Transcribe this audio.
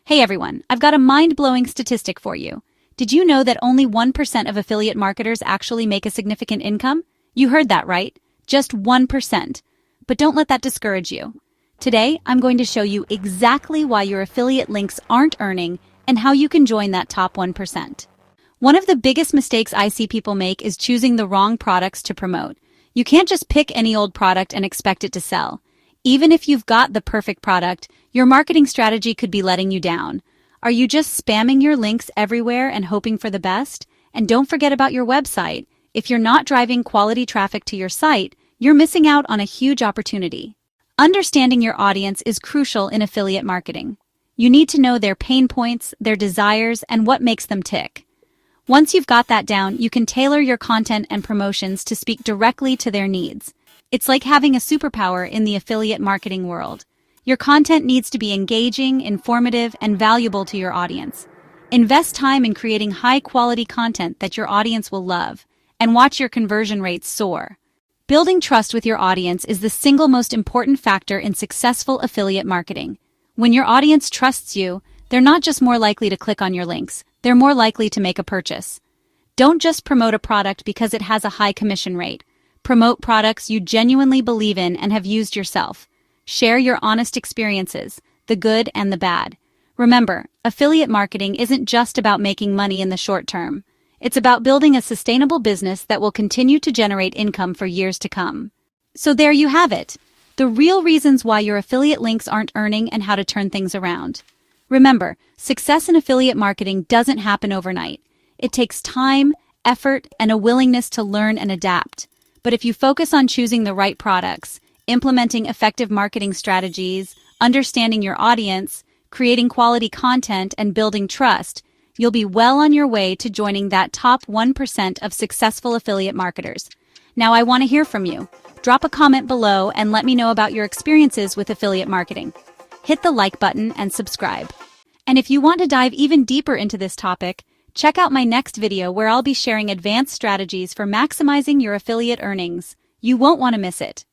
Hey everyone, I've got a mind-blowing statistic for you. Did you know that only 1% of affiliate marketers actually make a significant income? You heard that right, just 1%. But don't let that discourage you. Today, I'm going to show you exactly why your affiliate links aren't earning and how you can join that top 1%. One of the biggest mistakes I see people make is choosing the wrong products to promote. You can't just pick any old product and expect it to sell. Even if you've got the perfect product, your marketing strategy could be letting you down. Are you just spamming your links everywhere and hoping for the best? And don't forget about your website. If you're not driving quality traffic to your site, you're missing out on a huge opportunity. Understanding your audience is crucial in affiliate marketing. You need to know their pain points, their desires, and what makes them tick. Once you've got that down, you can tailor your content and promotions to speak directly to their needs. It's like having a superpower in the affiliate marketing world. Your content needs to be engaging, informative, and valuable to your audience. Invest time in creating high-quality content that your audience will love, and watch your conversion rates soar. Building trust with your audience is the single most important factor in successful affiliate marketing. When your audience trusts you, they're not just more likely to click on your links, they're more likely to make a purchase. Don't just promote a product because it has a high commission rate. Promote products you genuinely believe in and have used yourself. Share your honest experiences, the good and the bad. Remember, affiliate marketing isn't just about making money in the short term. It's about building a sustainable business that will continue to generate income for years to come. So there you have it. The real reasons why your affiliate links aren't earning and how to turn things around. Remember, success in affiliate marketing doesn't happen overnight. It takes time, effort, and a willingness to learn and adapt. But if you focus on choosing the right products, implementing effective marketing strategies, understanding your audience, creating quality content, and building trust, you'll be well on your way to joining that top 1% of successful affiliate marketers. Now I want to hear from you. Drop a comment below and let me know about your experiences with affiliate marketing. Hit the like button and subscribe. And if you want to dive even deeper into this topic, check out my next video where I'll be sharing advanced strategies for maximizing your affiliate earnings. You won't want to miss it.